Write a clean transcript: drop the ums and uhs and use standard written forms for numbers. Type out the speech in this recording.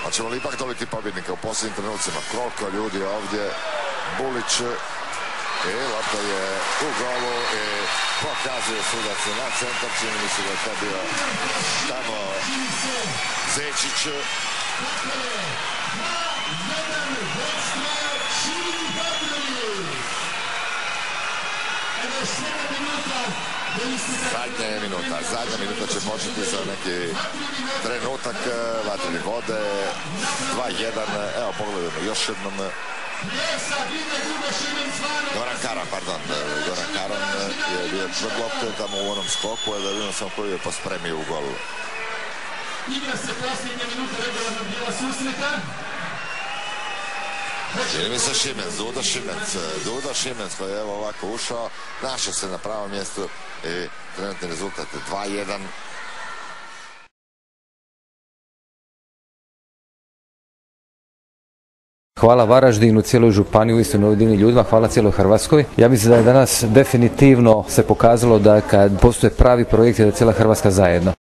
Hoćemo li ipak dobiti pobjednika u posljednjim trenucima? Koliko ljudi ovdje? Bulić. I lopta je u golu i pokazuje sudac na centar. Čini mi se da je to bio tamo Zečić. Zadnja minuta će početi za neki trenutak. Vatreni vode 2-1. Evo pogledajmo još jednom. Goran Karan je bio tvrd lopte tamo u onom skoku, da vidimo sam koji je pospremio u golu. Igra se posljednja minuta regularnog dijela susreta. Čini mi se Duda Šimenc koji je evo ovako ušao, našao se na pravom mjestu i trenutni rezultat 2-1. Hvala Varaždinu, cijeloj županiji, uistinu ovdje divnim ljudima, hvala cijeloj Hrvatskoj. Ja mislim da je danas definitivno se pokazalo da kad postoje pravi projekti da cijela Hrvatska zajedno.